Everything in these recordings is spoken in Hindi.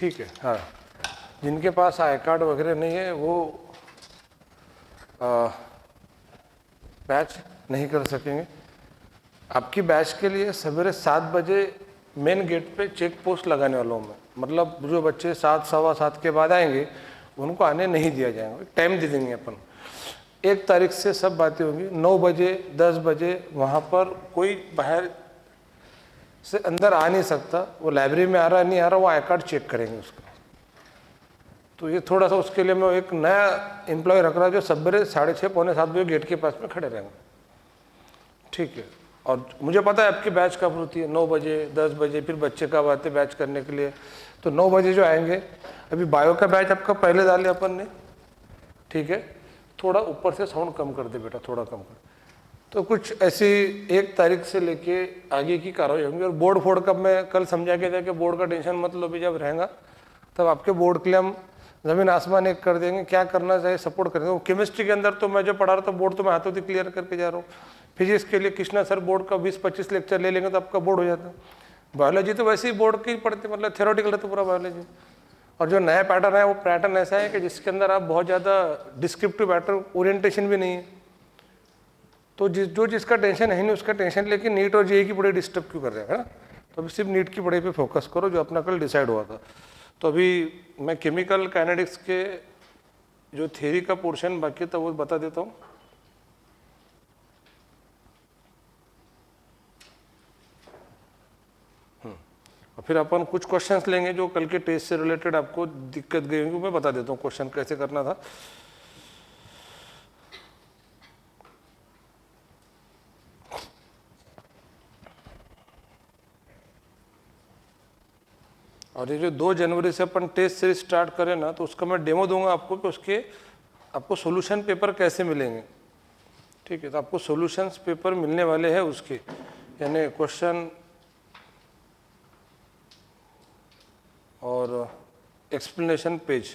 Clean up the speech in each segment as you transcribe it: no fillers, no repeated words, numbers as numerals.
ठीक है। हाँ, जिनके पास आई कार्ड वगैरह नहीं है वो बैच नहीं कर सकेंगे। आपकी बैच के लिए सवेरे 7 बजे मेन गेट पे चेक पोस्ट लगाने वाला हूँ मैं। मतलब जो बच्चे 7 सवा 7 के बाद आएंगे उनको आने नहीं दिया जाएगा, टाइम दे देंगे अपन। 1 तारीख से सब बातें होंगी। 9 बजे 10 बजे वहाँ पर कोई बाहर से अंदर आ नहीं सकता। वो लाइब्रेरी में आ रहा नहीं आ रहा, वो आई कार्ड चेक करेंगे उसका। तो ये थोड़ा सा उसके लिए मैं एक नया एम्प्लॉय रख रहा हूँ जो सवेरे 6:30 पौने 7 बजे गेट के पास में खड़े रहेंगे। ठीक है। और मुझे पता है आपकी बैच कब होती है, 9 बजे 10 बजे, फिर बच्चे कब आते हैं बैच करने के लिए। तो 9 बजे जो आएंगे, अभी बायो का बैच आपका पहले डाले अपन ने, ठीक है। थोड़ा ऊपर से साउंड कम कर दे बेटा, थोड़ा कम कर। तो कुछ ऐसी 1 तारीख से लेके आगे की कार्रवाई होंगी। और बोर्ड फोड़ का मैं कल समझा के था कि बोर्ड का टेंशन मत लो, भी जब रहेगा तब आपके बोर्ड के लिए हम जमीन आसमान एक कर देंगे। क्या करना चाहिए सपोर्ट करेंगे। वो केमिस्ट्री के अंदर तो मैं जो पढ़ा रहा था बोर्ड तो मैं हाथों से क्लियर करके जा रहा हूँ। फिजिक्स के लिए कृष्णा सर बोर्ड का 20-25 लेक्चर ले लेंगे तो आपका बोर्ड हो जाता है। बायोलॉजी तो वैसे ही बोर्ड की पढ़ते, मतलब थियोरेटिकल रहता पूरा बायोलॉजी। और जो नया पैटर्न है वो पैटर्न ऐसा है कि जिसके अंदर आप बहुत ज़्यादा डिस्क्रिप्टिव पैटर्न ओरिएंटेशन भी नहीं है। तो जिसका टेंशन है नहीं उसका टेंशन लेके नीट और जेईई की पढ़ाई डिस्टर्ब क्यों कर रहे हैं, है ना। तो अभी सिर्फ नीट की पढ़ाई पे फोकस करो जो अपना कल डिसाइड हुआ था। तो अभी मैं केमिकल काइनेटिक्स के जो थ्योरी का पोर्शन बाकी था वो बता देता हूँ। और फिर अपन कुछ क्वेश्चंस लेंगे जो कल के टेस्ट से रिलेटेड आपको दिक्कत गई होंगी। मैं बता देता हूँ क्वेश्चन कैसे करना था। और ये जो 2 जनवरी से अपन टेस्ट सीरीज स्टार्ट करें ना, तो उसका मैं डेमो दूंगा आपको कि उसके आपको सॉल्यूशन पेपर कैसे मिलेंगे। ठीक है। तो आपको सॉल्यूशंस पेपर मिलने वाले हैं उसके, यानी क्वेश्चन और explanation page.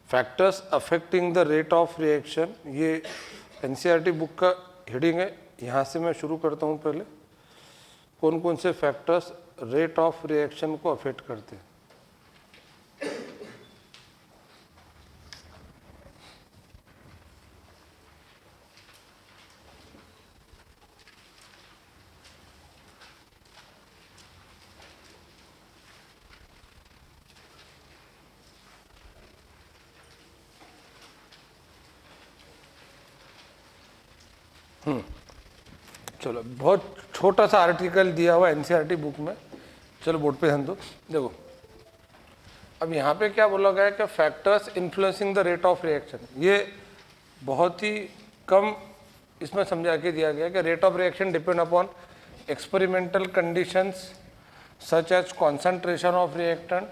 Factors affecting the rate of reaction, ये एनसीईआरटी बुक का हेडिंग है। यहाँ से मैं शुरू करता हूँ। पहले कौन कौन से फैक्टर्स रेट ऑफ रिएक्शन को अफेक्ट करते हैं। चलो, बहुत छोटा सा आर्टिकल दिया हुआ एनसीईआरटी बुक में। चलो बोर्ड पे ध्यान दो। देखो अब यहाँ पे क्या बोला गया है कि factors influencing the rate of reaction, ये बहुत ही कम इसमें समझा के दिया गया कि rate of reaction depend upon experimental conditions such as concentration of reactant,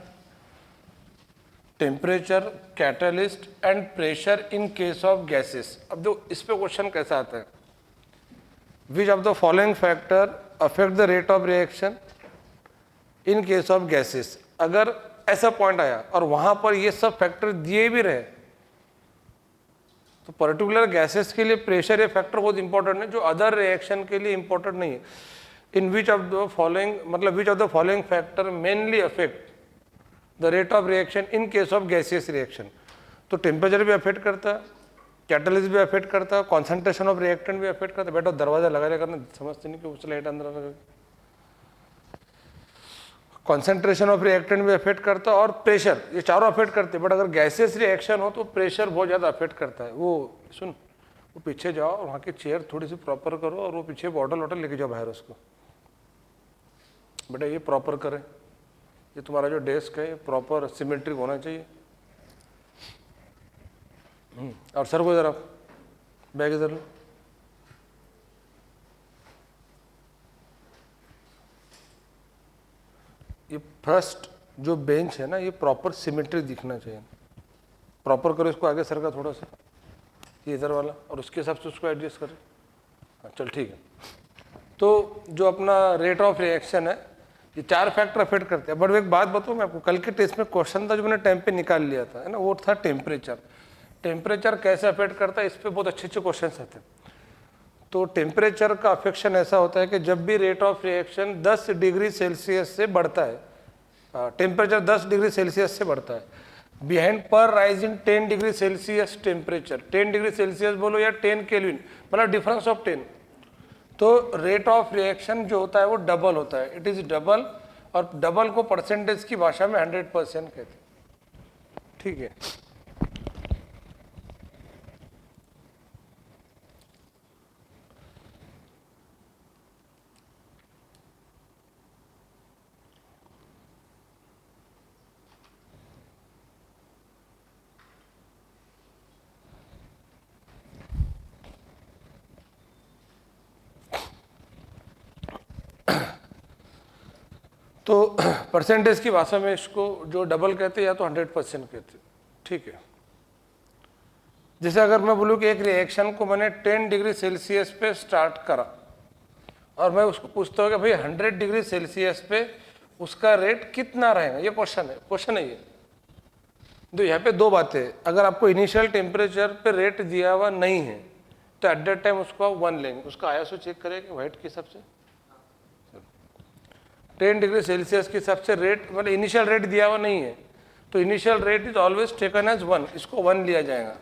temperature, catalyst and pressure in case of gases. अब दो इस पे क्वेश्चन कैसा आता है, which of the following factor affect the rate of reaction in case of gases. अगर ऐसा पॉइंट आया और वहां पर ये सब फैक्टर दिए भी रहे तो पर्टिकुलर गैसेस के लिए प्रेशर ये फैक्टर बहुत इंपॉर्टेंट है जो अदर रिएक्शन के लिए इंपॉर्टेंट नहीं है। इन विच ऑफ द फॉलोइंग, मतलब विच of the following factor mainly affect the rate of reaction in case of gaseous reaction. तो टेम्परेचर भी अफेक्ट करता है, कैटलिस्ट भी अफेक्ट करता है, कॉन्सेंट्रेशन ऑफ रिएक्टेंट भी अफेक्ट करता है। बेटा दरवाजा लगा लिया करना, समझते नहीं कि उस लाइट अंदर लगा। कॉन्सेंट्रेशन ऑफ रिएक्टेंट भी अफेक्ट करता है और प्रेशर, ये चारों अफेक्ट करते हैं। बट अगर गैसियस रिएक्शन हो तो प्रेशर बहुत ज़्यादा अफेक्ट करता है। वो सुन, वो पीछे जाओ और वहाँ की चेयर थोड़ी सी प्रॉपर करो और वो पीछे बॉटल वॉटल लेके जाओ बाहर उसको। बेटा ये प्रॉपर करें, ये तुम्हारा जो डेस्क है प्रॉपर सिमेट्रिक होना चाहिए। और सर को जरा बैग इधर लो। ये फर्स्ट जो बेंच है ना ये प्रॉपर सिमेट्रिक दिखना चाहिए। प्रॉपर करो इसको, आगे सर का थोड़ा सा ये इधर वाला, और उसके हिसाब से उसको एडजस्ट करें। हाँ चल ठीक है। तो जो अपना रेट ऑफ रिएक्शन है ये 4 फैक्टर अफेक्ट करते हैं। बट एक बात बताऊँ मैं आपको, कल के टेस्ट में क्वेश्चन था जो मैंने टाइम पे निकाल लिया था, है ना, वो था टेम्परेचर। टेम्परेचर कैसे अफेक्ट करता है, इस पर बहुत अच्छे अच्छे क्वेश्चन आते हैं। तो टेम्परेचर का अफेक्शन ऐसा होता है कि जब भी rate of reaction 10 degree Celsius से बढ़ता है, टेम्परेचर 10 डिग्री सेल्सियस से बढ़ता है, बिहाइंड पर rise in 10 degree Celsius temperature, 10 degree Celsius बोलो या 10 केल्विन, मतलब डिफरेंस ऑफ 10, तो रेट ऑफ रिएक्शन जो होता है वो डबल होता है, इट इज डबल। और डबल को परसेंटेज की भाषा में 100% कहते हैं, ठीक है। तो परसेंटेज की भाषा में इसको जो डबल कहते हैं या तो 100% कहते हैं, ठीक है। जैसे अगर मैं बोलूँ कि एक रिएक्शन को मैंने 10 डिग्री सेल्सियस पे स्टार्ट करा और मैं उसको पूछता हूँ कि भाई 100 डिग्री सेल्सियस पे उसका रेट कितना रहेगा, ये क्वेश्चन है ये। तो यहाँ पे दो बातें हैं, अगर आपको इनिशियल टेम्परेचर पे रेट दिया हुआ नहीं है तो एट दैट टाइम उसको आप 1 लेंगे, उसका आईएसओ चेक करेंगे वाइट के हिसाब से 10 डिग्री सेल्सियस के हिसाब से रेट, मतलब इनिशियल रेट दिया हुआ नहीं है तो initial rate is always taken as 1, इसको 1 लिया जाएगा।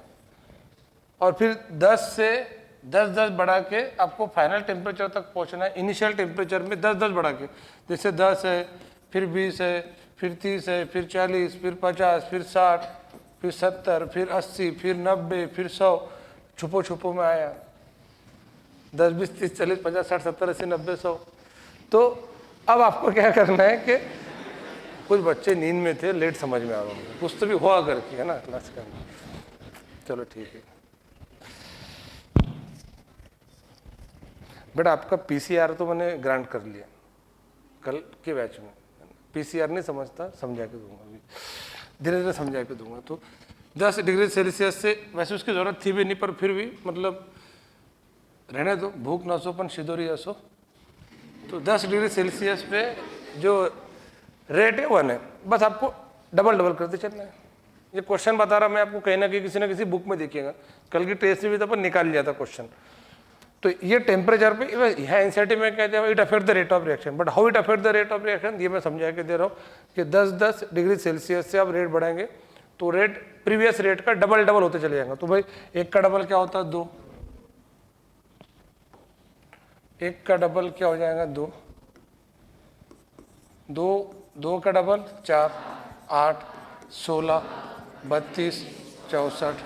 और फिर 10 से 10 बढ़ा के आपको फाइनल टेम्परेचर तक पहुंचना है, इनिशियल टेम्परेचर में 10 बढ़ा के, जैसे 10 है, फिर 20 है, फिर 30 है, फिर 40, फिर 50, फिर 60, फिर 70, फिर 80, फिर 90, फिर 100, छुपो में आया 10, 20, 30, 40, 50, 60, 70, 80, 90, 100। तो अब आपको क्या करना है कि कुछ बच्चे नींद में थे, लेट समझ में आ रहा हूँ, कुछ तो भी हुआ करके, है ना क्लास का। चलो ठीक है बेटा, आपका पीसीआर तो मैंने ग्रांट कर लिया कल के बैच में, पीसीआर नहीं समझता, समझा के दूंगा, अभी धीरे धीरे समझा के दूंगा। तो 10 डिग्री सेल्सियस से वैसे उसकी ज़रूरत थी भी नहीं, पर फिर भी मतलब रहने दो, भूख ना सो पण शिदोरी असो। तो 10 डिग्री सेल्सियस पे जो रेट है 1 है, बस आपको डबल करते चलना है। ये क्वेश्चन बता रहा मैं आपको, कहीं ना कहीं किसी न किसी बुक में देखिएगा, कल की टेस्ट में भी तो अपन निकाल लिया था क्वेश्चन। तो ये टेम्परेचर पे यहाँ एनसीईआरटी में कहते हैं it affect the rate of reaction, but how it affect the rate of reaction ये मैं समझा के दे रहा हूँ कि 10 डिग्री सेल्सियस से आप रेट बढ़ाएंगे तो रेट प्रीवियस रेट का डबल होते चले जाएंगे। तो भाई 1 का डबल क्या होता है 2, 1 का डबल क्या हो जाएगा 2, 2 का डबल 4, 8, 16, 32, 64,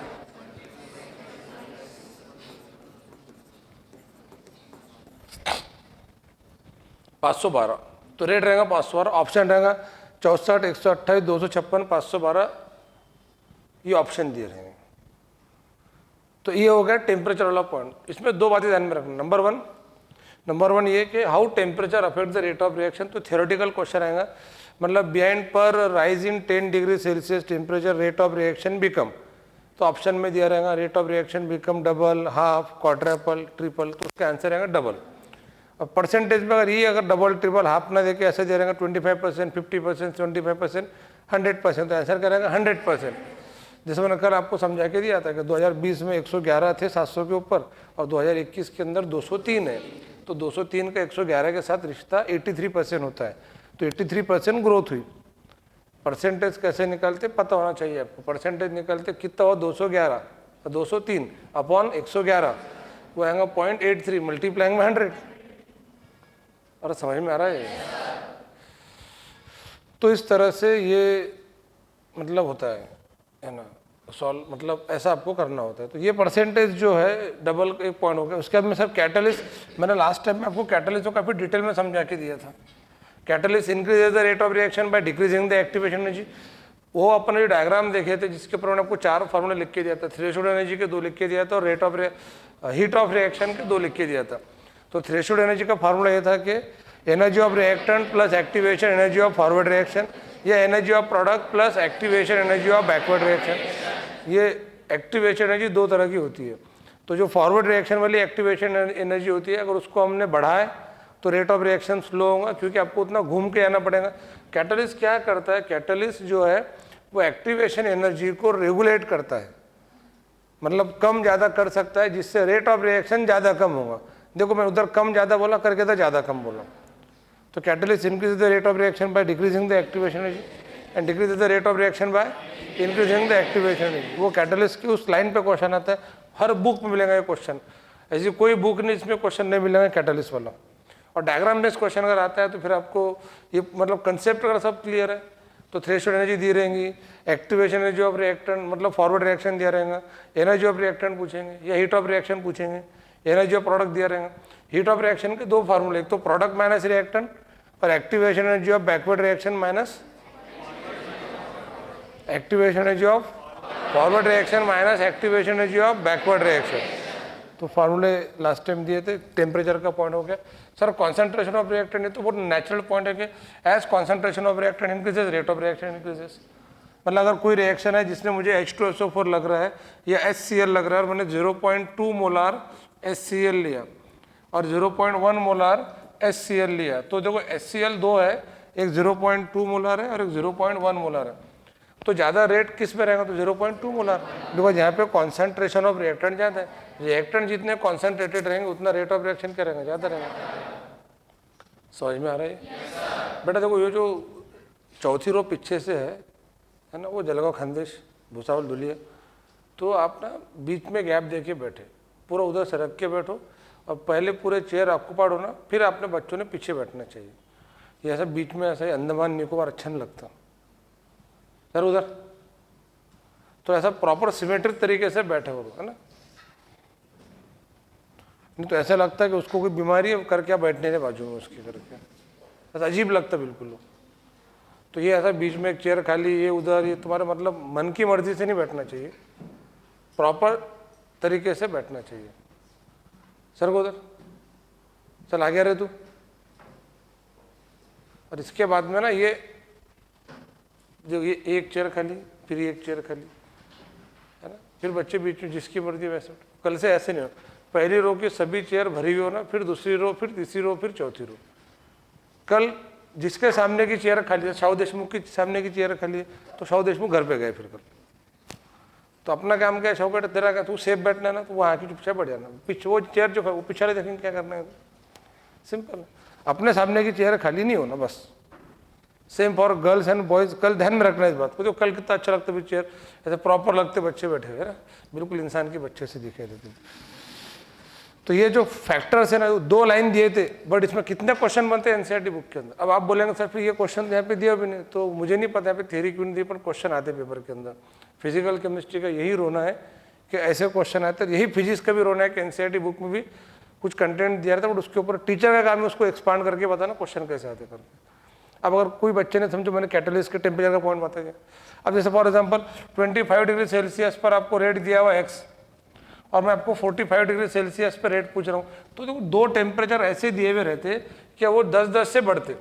512। तो रेट रहेगा 512, ऑप्शन रहेगा 64, 128, 256, 512, ये ऑप्शन दिए रहेंगे। तो ये हो गया टेम्परेचर वाला पॉइंट। इसमें दो बातें ध्यान में रखना, नंबर वन ये कि how temperature affect the rate of reaction, तो थियोरेटिकल क्वेश्चन आएगा, मतलब बिहाइंड पर rise in 10 degree Celsius temperature rate of reaction become, तो ऑप्शन में दिया रहेगा rate of reaction become double, half, quadruple, triple, तो उसका आंसर रहेगा डबल। अब परसेंटेज में अगर डबल, ट्रिपल, हाफ ना देके ऐसे दे रहेगा 25%, 50%, 75%, 100%, तो आंसर करेगा 100%। जैसे मैंने कल आपको समझा के दिया था कि 2020 में 111 थे 700 के ऊपर और 2021 के अंदर 203 है, तो 203 का 111 के साथ रिश्ता 83% होता है, तो 83% ग्रोथ हुई। परसेंटेज कैसे निकालते पता होना चाहिए आपको, परसेंटेज निकालते कितना हुआ 211, 203 अपॉन 111, वो आएगा 0.83 मल्टीप्लाइंग में 100। और समझ में आ रहा है? तो इस तरह से ये मतलब होता है ना सॉल्व, मतलब ऐसा आपको करना होता है। तो ये परसेंटेज जो है डबल एक पॉइंट हो गया। उसके बाद में सर कैटलिस्ट, मैंने लास्ट टाइम में आपको कैटलिस्ट को काफ़ी डिटेल में समझा के दिया था। Catalyst increase the rate of reaction by decreasing the activation energy. वो अपन जो डायग्राम देखे थे जिसके ऊपर मैंने आपको 4 फार्मूले लिख के दिया था, थ्रेशोल्ड एनर्जी के 2 लिख के दिया था और rate of heat of reaction के 2 लिख के दिया था। तो थ्रेशोल्ड एनर्जी का फार्मूला ये था कि energy of reactant plus activation energy of forward reaction, या energy of product plus activation energy of backward reaction. ये एक्टिवेशन एनर्जी 2 तरह की होती है। तो जो फॉरवर्ड रिएक्शन वाली एक्टिवेशन एनर्जी होती है, अगर उसको हमने बढ़ाए तो रेट ऑफ रिएक्शन स्लो होगा, क्योंकि आपको उतना घूम के आना पड़ेगा। कैटलिस्ट क्या करता है, कैटलिस्ट जो है वो एक्टिवेशन एनर्जी को रेगुलेट करता है। मतलब कम ज़्यादा कर सकता है जिससे रेट ऑफ रिएक्शन ज़्यादा कम होगा। देखो मैं उधर कम ज़्यादा बोला, करके था ज़्यादा कम बोला। तो catalyst increase the rate of reaction by decreasing the activation energy and decrease the rate of reaction by increasing the activation energy. वो कैटलिस्ट की उस लाइन पे क्वेश्चन आता है, हर बुक में मिलेगा ये क्वेश्चन, ऐसी कोई बुक नहीं इसमें क्वेश्चन नहीं मिलेगा कैटलिस्ट वाला। और डायग्राम बेस्ड क्वेश्चन अगर आता है तो फिर आपको ये मतलब कंसेप्ट अगर सब क्लियर है तो थ्रेशोल्ड एनर्जी दी रहेंगी, एक्टिवेशन एनर्जी ऑफ रिएक्टेंट मतलब फॉरवर्ड रिएक्शन दिया रहेगा, एनर्जी ऑफ रिएक्टेंट पूछेंगे या हीट ऑफ रिएक्शन पूछेंगे, एनर्जी ऑफ प्रोडक्ट दिया रहेगा। हीट ऑफ रिएक्शन के दो फार्मूले, एक तो प्रोडक्ट माइनस रिएक्टेंट और activation energy of backward reaction minus activation energy of forward reaction minus activation energy of backward reaction. तो फार्मूले लास्ट टाइम दिए थे, टेम्परेचर का पॉइंट हो गया। सर कॉन्सेंट्रेशन ऑफ रिएक्टेंट, ये तो बहुत नेचुरल पॉइंट है कि as concentration of reactant increases rate of reaction increases. मतलब अगर कोई रिएक्शन है जिसने मुझे H2SO4 लग रहा है या HCl लग रहा है और मैंने 0.2 मोलार HCl लिया और 0.1 मोलार HCl लिया, तो देखो HCl दो है, एक 0.2 मोलार है और एक 0.1 मोलार है, तो ज़्यादा रेट किस में रहेगा? तो 0.2 मोलार, बिकॉज यहाँ पे कॉन्सेंट्रेशन ऑफ रिएक्टेंट ज़्यादा है। रिएक्टेंट जितने कॉन्सेंट्रेटेड रहेंगे उतना रेट ऑफ रिएक्शन क्या रहेगा? ज़्यादा रहेगा। समझ में आ रहा है बेटा? देखो ये जो चौथी रो पीछे से है ना, वो जलगांव खानदेश भूसावल धुलिया, तो आप ना बीच में गैप देके बैठे, पूरा उधर सरक के बैठो और पहले पूरे चेयर ऑक्यूपाइड होना, फिर आपने बच्चों ने पीछे बैठना चाहिए। ये ऐसा बीच में ऐसा ही अंडमान निकोबार अच्छा नहीं लगता सर उधर, तो ऐसा प्रॉपर सिमेट्रिक तरीके से बैठे हो, है ना? नहीं तो ऐसा लगता है कि उसको कोई बीमारी है, कर क्या बैठने के बाजू में उसके करके, ऐसा अजीब लगता है बिल्कुल। तो ये ऐसा बीच में एक चेयर खाली, ये उधर, ये तुम्हारे मतलब मन की मर्जी से नहीं बैठना चाहिए, प्रॉपर तरीके से बैठना चाहिए। सर को उधर चल आगे रहे तू। और इसके बाद में ना ये जो ये एक चेयर खाली, फिर एक चेयर खाली, है ना, फिर बच्चे बीच में जिसकी मर्जी वैसे। कल से ऐसे नहीं हो, पहली रो की सभी चेयर भरी हुई हो ना, फिर दूसरी रो, फिर तीसरी रो, फिर चौथी रो। कल जिसके सामने की चेयर खाली है, शाहू देशमुख की सामने की चेयर खाली है, तो शाहू देशमुख घर पे गए फिर कल। तो अपना काम क्या है, शाहू बेटा तेरा क्या, तू सेफ बैठना है ना, तो वहाँ की चुपचाप बैठ जाना, पीछे वो चेयर जो वो पिछले देखेंगे क्या करना है। सिंपल है, अपने सामने की चेयर खाली नहीं होना बस। Same for girls and boys. कल ध्यान में रखना इस बात को, जो कल कितना अच्छा लगता है चेयर, ऐसे प्रॉपर लगते बच्चे बैठे हुए ना, बिल्कुल इंसान के बच्चे से दिखाई देते। तो ये जो फैक्टर्स है ना, दो लाइन दिए थे, बट इसमें कितने क्वेश्चन बनते हैं एनसीईआरटी बुक के अंदर। अब आप बोलेंगे सर फिर ये क्वेश्चन यहाँ पे दिया भी नहीं, तो मुझे नहीं पता यहाँ पे थ्योरी क्यों नहीं दी, पर क्वेश्चन आते पेपर के अंदर। फिजिकल केमिस्ट्री का यही रोना है कि ऐसे क्वेश्चन आते हैं, यही फिजिक्स का भी रोना है कि एनसीईआरटी बुक में भी कुछ कंटेंट दिया रहता है, बट उसके ऊपर टीचर का काम है उसको एक्सपांड करके बताना क्वेश्चन कैसे आते करके। अब अगर कोई बच्चे ने समझो मैंने कैटलिस्ट के टेम्परेचर का पॉइंट बता दिया, अब जैसे फॉर एग्जांपल 25 डिग्री सेल्सियस पर आपको रेट दिया हुआ एक्स और मैं आपको 45 डिग्री सेल्सियस पर रेट पूछ रहा हूँ, तो देखो दो टेम्परेचर ऐसे दिए हुए रहते कि वो 10-10 से बढ़ते,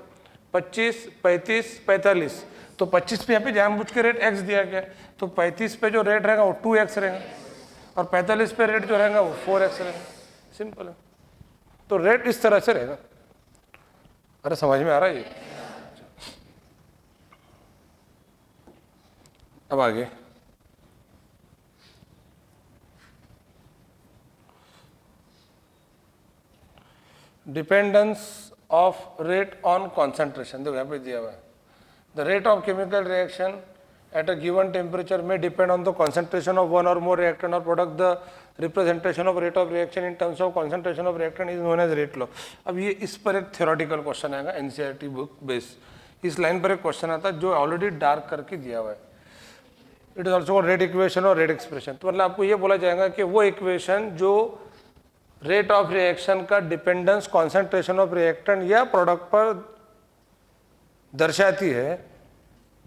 25, 35, 45। तो 25 पे यहाँ पे जानबूझ के रेट एक्स दिया गया, तो 35 पे जो रेट रहेगा वो 2x रहेगा और 45 पे रेट जो रहेगा वो 4x रहेगा। सिंपल है, तो रेट इस तरह से रहेगा। अरे समझ में आ रहा है ये? अब आगे dependence of rate on concentration. देखो यहाँ पे दिया हुआ है, the rate of chemical reaction at a given temperature may depend on the concentration of one or more reactant or product. The representation of rate of reaction in terms of concentration of reactant is known as rate law. अब ये इस पर एक theoretical question आएगा एनसीईआरटी बुक बेस, इस लाइन पर एक क्वेश्चन आता है जो ऑलरेडी डार्क करके दिया हुआ है। It is also rate equation और रेट एक्सप्रेशन। तो मतलब आपको ये बोला जाएगा कि वो इक्वेशन जो रेट ऑफ रिएक्शन का डिपेंडेंस कॉन्सेंट्रेशन ऑफ रिएक्टेंट या प्रोडक्ट पर दर्शाती है,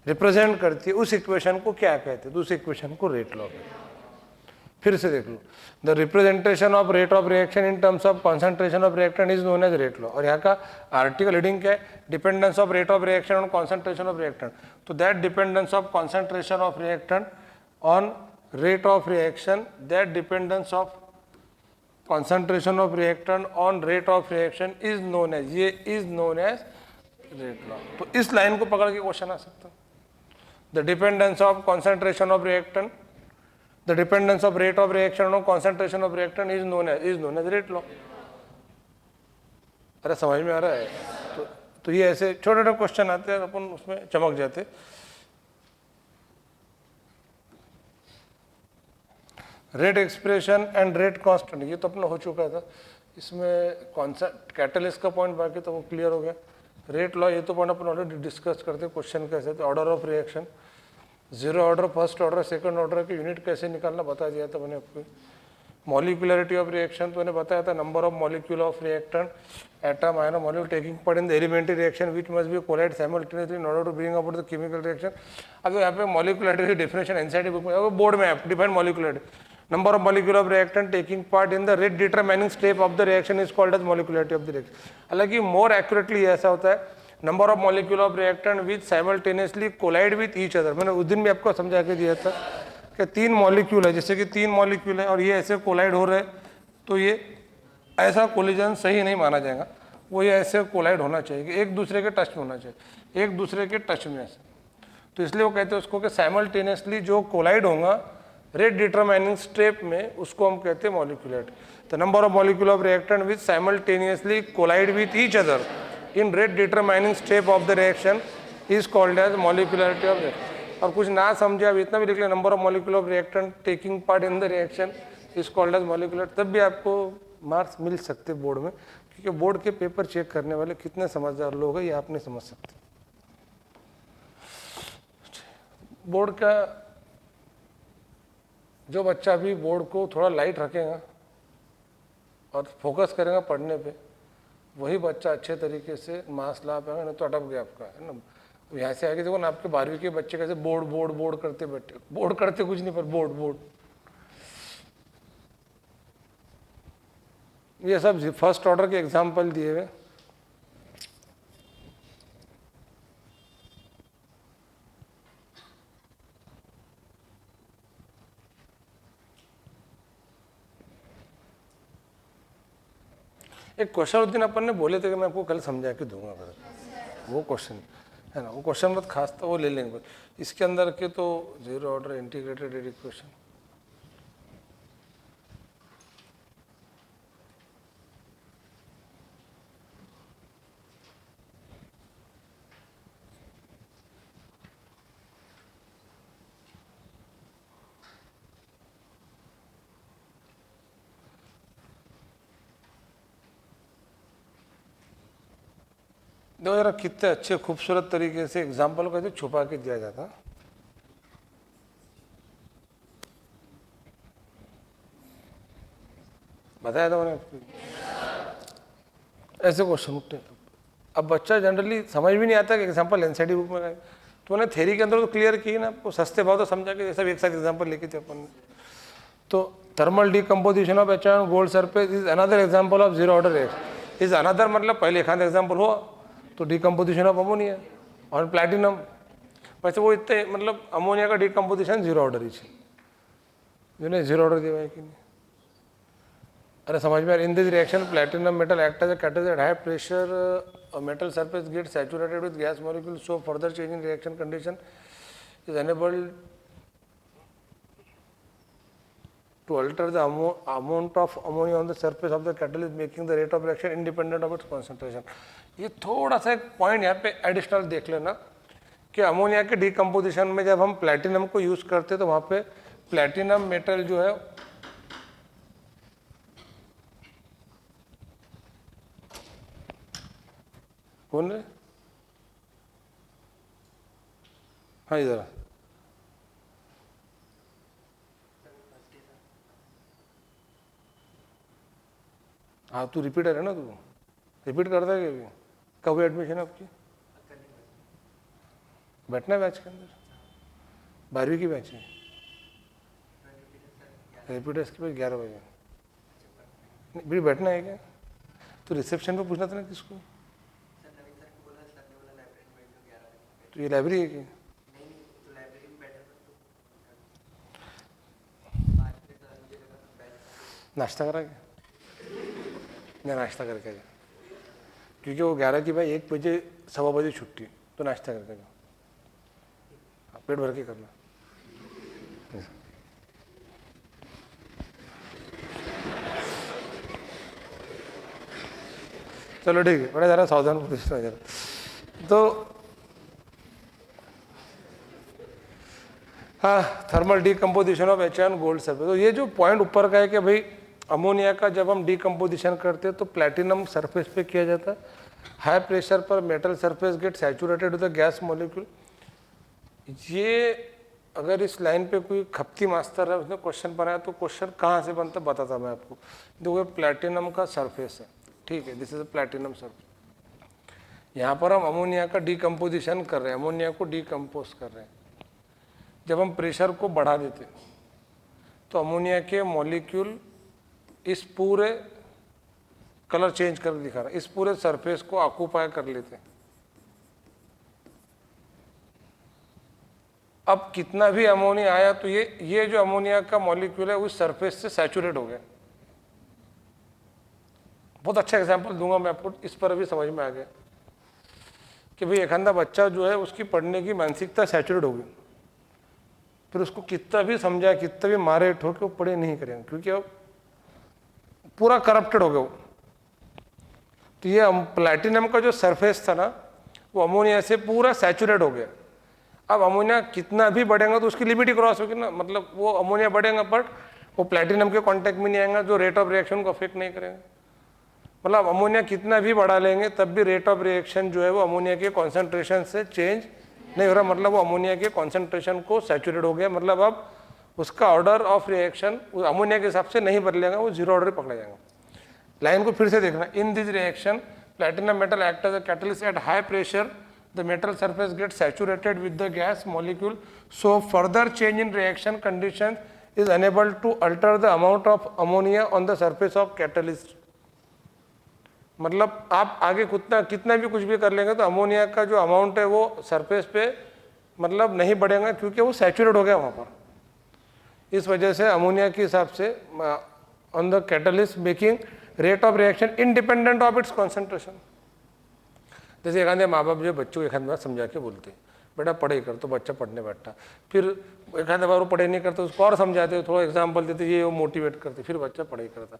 रिप्रेजेंट करती है, उस इक्वेशन को क्या कहते हैं? तो उस इक्वेशन को रेट लॉ कहते हैं। फिर से देख लो, the representation of rate of reaction in terms of concentration of reactant is known as rate law. और यहाँ का आर्टिकल हेडिंग क्या है? Dependence of rate of reaction on concentration of reactant. तो that dependence of concentration of reactant on rate of reaction, that dependence of concentration of reactant on rate of reaction is known as, ये is known as rate law। तो इस लाइन को पकड़ के क्वेश्चन आ सकता है। The dependence of concentration of reactant the dependence of rate of reaction on concentration of reactant is known as rate law. अरे समझ में आ रहा है? तो ये ऐसे छोटे छोटे क्वेश्चन आते हैं, अपन उसमें चमक जाते। Rate expression and rate constant ये तो अपना हो चुका था। इसमें कौन सा कैटलिस्ट का पॉइंट बाकी तो वो क्लियर हो गया। रेट लॉ ये तो पॉइंट अपन ऑलरेडी डिस्कस करते। क्वेश्चन कैसे थे, order of reaction, zero order, first order, second order की यूनिट कैसे निकालना बता दिया था मैंने आपको। मॉलिक्यूलरिटी ऑफ रिएक्शन तो मैंने बताया था, number of molecule of reactant atom ion molecule taking part in the elementary reaction which must be collide simultaneously in order to bring about the chemical reaction. अब यहाँ पे मॉलिक्यूलरिटी की डेफिनेशन एनसीईआरटी बुक में बोर्ड में है, define molecularity, number of molecule of reactant taking part in the rate determining step of the reaction is called as molecularity of the reaction। हालांकि more accurately ऐसा होता है, number of molecule of reactant which simultaneously collide with each other। मैंने उस दिन भी आपको समझा के दिया था कि तीन मॉलिक्यूल है, जैसे कि तीन मॉलिक्यूल है और ये ऐसे कोलाइड हो रहे हैं, तो ये ऐसा कोलिजन सही नहीं माना जाएगा, वो ये ऐसे कोलाइड होना चाहिए कि एक दूसरे के टच में होना चाहिए, एक दूसरे के टच में ऐसे। तो इसलिए वो कहते हैं उसको कि साइमल्टेनियसली जो कोलाइड होगा रेट डिटरमाइनिंग स्टेप में, उसको हम कहते हैं molecularity. The number of molecule of reactant which simultaneously collide with each other in rate determining step of the reaction is called as molecularity of reaction. और कुछ ना समझे आप इतना भी लिख लें, number of molecule of reactant taking part in the reaction is called as molecular, तब भी आपको मार्क्स मिल सकते बोर्ड में, क्योंकि बोर्ड के पेपर चेक करने वाले कितने समझदार लोग हैं ये आप नहीं समझ सकते। बोर्ड का जो बच्चा भी बोर्ड को थोड़ा लाइट रखेगा और फोकस करेगा पढ़ने पे, वही बच्चा अच्छे तरीके से मार्क्स ला पाएगा, नहीं तो अटक गया आपका, है ना। यहाँ से आगे देखो ना, आपके 12वीं के बच्चे कैसे बोर्ड बोर्ड बोर्ड करते बैठे, बोर्ड करते कुछ नहीं पर बोर्ड बोर्ड। ये सब फर्स्ट ऑर्डर के एग्जाम्पल दिए हुए। एक क्वेश्चन उस दिन अपन ने बोले थे कि मैं आपको कल समझा के दूंगा, वो क्वेश्चन है ना, वो क्वेश्चन बहुत खास था, वो ले लेंगे। इसके अंदर के तो जीरो ऑर्डर इंटीग्रेटेड इक्वेशन, देखो जरा कितने अच्छे खूबसूरत तरीके से एग्जाम्पल को छुपा के दिया जाता। बताया था मैंने, ऐसे क्वेश्चन उठते। अब बच्चा जनरली समझ भी नहीं आता कि एग्जाम्पल एनसीईआरटी बुक में गए, तो मैंने थ्योरी के अंदर तो क्लियर की ना आपको, सस्ते भाव तो समझा के सब एक साथ एग्जाम्पल लेके थे अपन ने। तो thermal decomposition of H on gold surface is another example of zero order reaction. Is another मतलब पहले एक एग्जाम्पल हुआ तो डिकम्पोजिशन ऑफ अमोनिया और प्लैटिनम, वैसे वो इतने मतलब अमोनिया का डिकम्पोजिशन जीरो ऑर्डर ही जो नहीं जीरो ऑर्डर दिया है कि नहीं। अरे समझ में, in this reaction platinum metal act as a catalyst at high pressure, metal surface get saturated with gas molecule, so further change in reaction condition is enabled to alter the amount of ammonia on the surface of the catalyst, making the rate of reaction independent of its concentration। ये थोड़ा सा एक पॉइंट यहाँ पे एडिशनल देख लेना कि अमोनिया के डिकम्पोजिशन में जब हम प्लैटिनम को यूज करते तो वहाँ पे प्लैटिनम मेटल जो है कौन है, हाँ इधर हाँ, तू रिपीटर है ना, तू रिपीट करता है क्या? कब हुई एडमिशन आपकी? बैठना है बैच के अंदर, 12वीं की बैच है, रिपीटर्स की बैच 11 बजे। नहीं भी बैठना है क्या? तो रिसेप्शन पे पूछना था ना किसको, तो ये लाइब्रेरी है क्या? नाश्ता करा क्या? नहीं नाश्ता करके जाओ, क्योंकि वो 11 की भाई 1 बजे 1:15 बजे छुट्टी, तो नाश्ता करके जाओ, पेट भर के करना। चलो ठीक है, बड़ा ज़रा सावधान पोजिशन हो जाए। तो हाँ, thermal decomposition of HN gold surface. तो ये जो पॉइंट ऊपर का है कि भाई अमोनिया का जब हम डीकम्पोजिशन करते हैं तो प्लैटिनम सरफेस पे किया जाता है, हाई प्रेशर पर metal surface get saturated with the gas molecule. ये अगर इस लाइन पे कोई खपती मास्टर है, उसने क्वेश्चन बनाया तो क्वेश्चन कहाँ से बनता बताता मैं आपको। देखो प्लैटिनम का सरफेस है, ठीक है, दिस इज प्लैटिनम सरफेस। यहाँ पर हम अमोनिया का डीकम्पोजिशन कर रहे हैं, अमोनिया को डीकम्पोज कर रहे हैं। जब हम प्रेशर को बढ़ा देते तो अमोनिया के मॉलिक्यूल इस पूरे कलर चेंज करके दिखा रहा है, इस पूरे सरफेस को ऑक्यूपाई कर लेते हैं। अब कितना भी अमोनिया आया तो ये जो अमोनिया का मॉलिक्यूल है उस सरफेस से सैचुरेट हो गया। बहुत अच्छा एग्जांपल दूंगा मैं आपको, इस पर अभी समझ में आ गया कि भाई एक अंधा बच्चा जो है उसकी पढ़ने की मानसिकता सैचुरेट होगी, फिर उसको कितना भी समझाए, कितना भी मारे ठोके, वो पढ़े नहीं करेंगे क्योंकि अब पूरा करप्टेड हो गया वो। तो ये प्लैटिनम का जो सरफेस था ना वो अमोनिया से पूरा सैचुरेट हो गया। अब अमोनिया कितना भी बढ़ेगा तो उसकी लिमिट ही क्रॉस होगी ना, मतलब वो अमोनिया बढ़ेगा बट वो प्लैटिनम के कांटेक्ट में नहीं आएगा, जो रेट ऑफ रिएक्शन को अफेक्ट नहीं करेगा। मतलब अमोनिया कितना भी बढ़ा लेंगे तब भी रेट ऑफ रिएक्शन जो है वो अमोनिया के कॉन्सेंट्रेशन से चेंज नहीं हो रहा, मतलब वो अमोनिया के कॉन्सेंट्रेशन को सैचुरेट हो गया। मतलब अब उसका ऑर्डर ऑफ रिएक्शन अमोनिया के हिसाब से नहीं बदलेगा, वो जीरो ऑर्डर पकड़ा जाएगा। लाइन को फिर से देखना, in this reaction platinum metal act as a catalyst at high pressure, the metal surface gets saturated with the gas molecule, so further change in reaction conditions is unable to alter the amount of ammonia on the surface of catalyst। मतलब आप आगे कितना भी कुछ भी कर लेंगे तो अमोनिया का जो अमाउंट है वो सरफेस पे मतलब नहीं बढ़ेगा क्योंकि वो सैचुरेट हो गया वहाँ पर। इस वजह से अमोनिया के हिसाब से on the catalyst making rate of reaction independent of its concentration. जैसे एक आधे माँ बाप जो बच्चों को एक आध बार समझा के बोलते हैं बेटा पढ़ाई कर, तो बच्चा पढ़ने बैठा, फिर एक आधे बार वो पढ़ाई नहीं करता उसको और समझाते, थोड़ा एग्जाम्पल देते, ये वो मोटिवेट करते, फिर बच्चा पढ़ाई करता।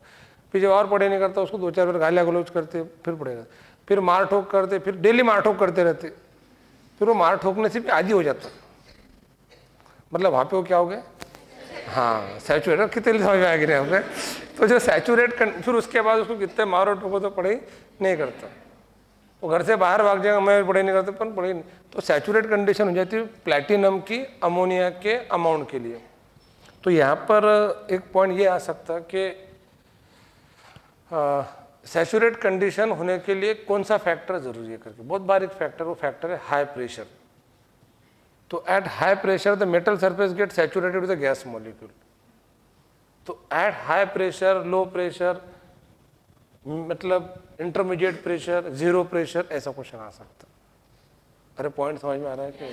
फिर जब और पढ़ाई नहीं करता उसको दो चार बार गालियाँ गलौज करते, फिर पढ़ेगा, फिर मार ठोक करते, फिर डेली मार ठोक करते रहते, फिर वो मार ठोकने से भी आदी हो जाता। मतलब वहाँ पे वो क्या हो गया, हाँ सैचुरेट, कितने समझ में आ गए यहाँ पे। तो जो सैचुरेट फिर उसके बाद उसको कितने मारो ठोको तो पढ़ाई नहीं करता, वो घर से बाहर भाग जाएगा, मैं पढ़ाई नहीं करता, पर पढ़ाई नहीं। तो सैचुरेट कंडीशन हो जाती है प्लैटिनम की अमोनिया के अमाउंट के लिए। तो यहाँ पर एक पॉइंट ये आ सकता है कि सैचुरेट कंडीशन होने के लिए कौन सा फैक्टर जरूरी है करके, बहुत बारीक फैक्टर, वो फैक्टर है हाई प्रेशर। तो at high pressure the metal surface get saturated with the gas molecule. तो at high pressure, low pressure, मतलब इंटरमीडिएट प्रेशर, जीरो प्रेशर, ऐसा क्वेश्चन आ सकता। अरे पॉइंट समझ में आ रहा है कि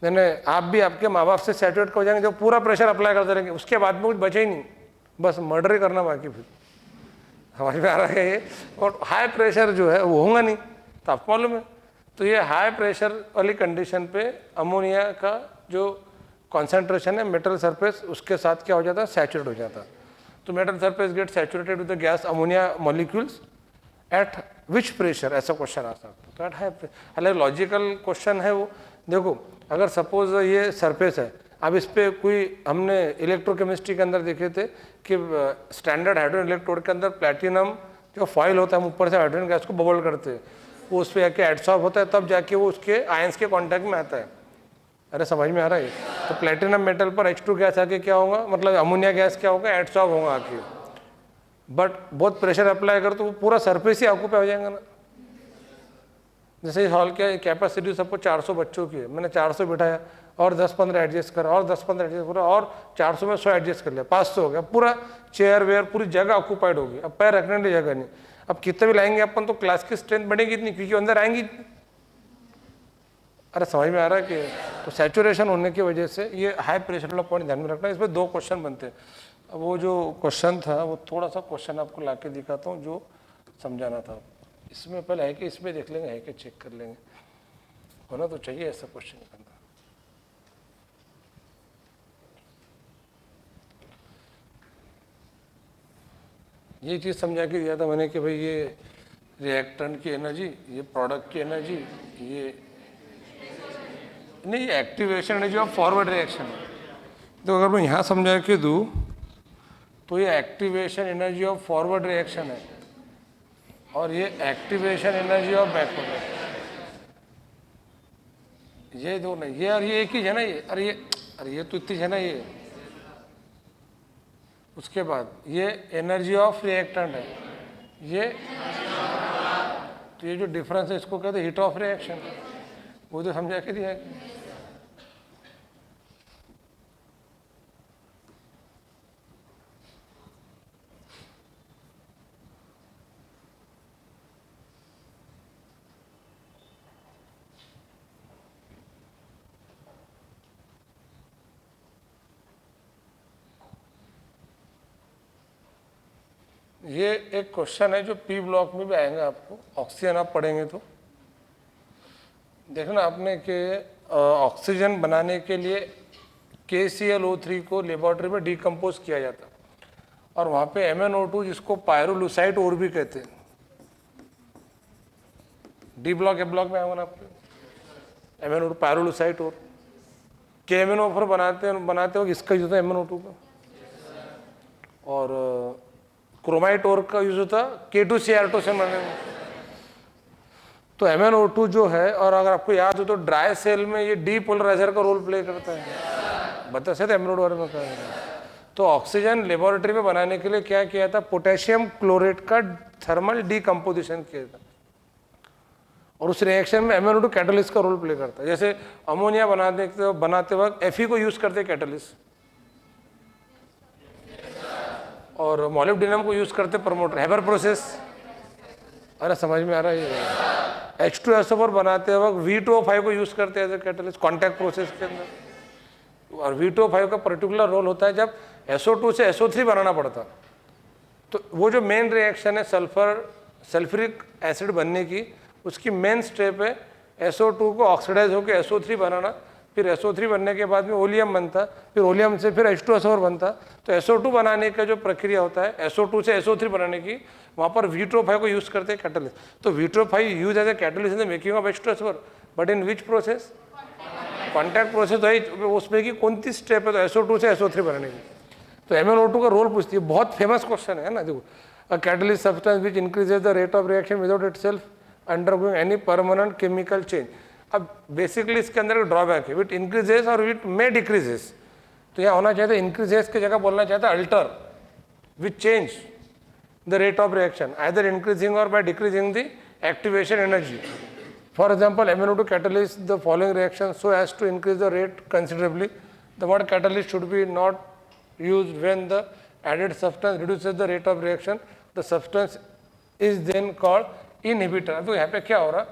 नहीं, आप भी आपके माँ बाप से सैचुरेट हो जाएंगे जब पूरा प्रेशर अप्लाई करते रहेंगे, उसके बाद में कुछ बचे ही नहीं, बस मर्डर ही करना बाकी। फिर समझ में आ रहा है ये। और हाई प्रेशर जो है वो होगा नहीं, तो आपको मालूम है। तो ये हाई प्रेशर वाली कंडीशन पे अमोनिया का जो कॉन्सेंट्रेशन है मेटल सरफेस उसके साथ क्या हो जाता है, सैचुरेट हो जाता है। तो metal surface get saturated with the gas ammonia molecules eight which pressure, ऐसा क्वेश्चन आ सकता है। तो एट हाई, हालांकि लॉजिकल क्वेश्चन है वो। देखो अगर सपोज ये सरफेस है, अब इस पर कोई हमने इलेक्ट्रोकेमिस्ट्री के अंदर देखे थे कि स्टैंडर्ड हाइड्रोजन इलेक्ट्रोड के अंदर प्लैटिनम जो फॉइल होता है हम ऊपर से हाइड्रोजन गैस को बबल करते हैं, वो उस पर जाके एडसॉर्ब होता है, तब जाके वो उसके आयंस के कॉन्टैक्ट में आता है। अरे समझ में आ रहा है। तो प्लैटिनम मेटल पर H2 गैस आके क्या होगा, मतलब अमोनिया गैस क्या होगा, एडसॉर्ब होगा आके। बट बहुत प्रेशर अप्लाई कर तो वो पूरा सरफेस ही ऑक्यूपाई हो जाएगा ना। जैसे इस हॉल के कैपेसिटी सबको 400 बच्चों की है, मैंने 400 बिठाया और 10-15 एडजस्ट करा और 10-15 एडजस्ट करा और 400 में 100 एडजस्ट कर लिया, 500 हो गया, पूरा चेयर वेयर पूरी जगह ऑक्यूपाइड होगी। अब पैर रखने की जगह नहीं। अब कितने भी लाएंगे अपन तो क्लास की स्ट्रेंथ बढ़ेगी इतनी, क्योंकि अंदर आएंगी। अरे समझ में आ रहा है कि तो सैचुरेशन होने की वजह से ये हाई प्रेशर वाला पॉइंट ध्यान में रखना है। इसमें 2 क्वेश्चन बनते हैं। अब वो जो क्वेश्चन था वो थोड़ा सा क्वेश्चन आपको ला के दिखाता हूँ जो समझाना था। इसमें पहले है कि इसमें देख लेंगे, है कि चेक कर लेंगे, होना तो चाहिए ऐसा क्वेश्चन करना। ये चीज़ समझा के दिया था मैंने कि भाई ये रिएक्टेंट की एनर्जी, ये प्रोडक्ट की एनर्जी, ये नहीं, ये activation energy of forward reaction है। तो अगर मैं यहाँ समझा के दूँ तो ये activation energy of forward reaction है और ये activation energy of backward reaction, ये दो नहीं, ये और ये एक ही है ना, ये अरे ये तो इतनी है ना ये। उसके बाद ये एनर्जी ऑफ रिएक्टेंट है, ये तो ये जो डिफरेंस है इसको कहते हैं हीट ऑफ रिएक्शन, वो तो समझा के दिया है। ये एक क्वेश्चन है जो पी ब्लॉक में भी आएगा आपको, ऑक्सीजन आप पढ़ेंगे तो देखना आपने कि ऑक्सीजन बनाने के लिए KClO3 को लेबोरेटरी में डिकम्पोज किया जाता और वहाँ पे MnO2 जिसको पायरोलुसाइड और भी कहते हैं, डी ब्लॉक ए ब्लॉक में आएगा ना आपके MnO2 पायरोलुसाइड और KMnO4 बनाते हो इसका यूज होता है MnO2 का, और क्रोमाइट ओर का यूज होता K2Cr2 से बनाने में। तो MnO2 जो है, और अगर आपको याद हो तो ड्राई सेल में ये डीपोलराइजर का रोल प्ले करता है, बता सकते MnO2 बारे में क्या है। तो ऑक्सीजन लेबोरेटरी में बनाने के लिए क्या किया था, पोटेशियम क्लोरेट का थर्मल डीकम्पोजिशन किया था और उस रिएक्शन में MnO2 कैटलिस्ट का रोल प्ले करता है। जैसे अमोनिया बनाते वक्त Fe को यूज करते कैटलिस्ट, और मोलिब्डेनम को यूज करते प्रमोटर, हेबर प्रोसेस। अरे समझ में आ रहा है ये। H2SO4 बनाते वक्त V2O5 को यूज करते हैं as a catalyst contact process के अंदर, और V2O5 का पर्टिकुलर रोल होता है जब SO2 से SO3 बनाना पड़ता। तो वो जो मेन रिएक्शन है सल्फ्यूरिक एसिड बनने की, उसकी मेन स्टेप है SO2 को ऑक्सीडाइज होकर SO3 बनाना, फिर SO3 बनने के बाद में ओलियम बनता, फिर ओलियम से फिर H2SO4 बनता। तो SO2 बनाने का जो प्रक्रिया होता है SO2 से SO3 बनाने की, वहाँ पर V2O5 को यूज करते हैं कैटलिस्ट। तो V2O5 use as a catalyst in the making of H2SO4, but in which process, contact process है उसमें की कौन सी स्टेप है, तो SO2 से SO3 बनाने की। तो MnO2 का रोल पूछती है, बहुत फेमस क्वेश्चन है ना। देखो, a catalyst substance which increases the rate of reaction without itself undergoing any permanent chemical change. अब बेसिकली इसके अंदर ड्रॉबैक है, विट इंक्रीजेस और विट मे डिक्रीजेस। तो यहाँ होना चाहिए इंक्रीजेस की जगह बोलना चाहता है alter which change the rate of reaction either increasing or by decreasing the activation energy. For example, MnO2 catalyst the following reaction so as to increase the rate considerably. The word catalyst should be not used when the added substance reduces the rate of reaction. The substance is then called inhibitor. तो यहाँ पे क्या हो रहा,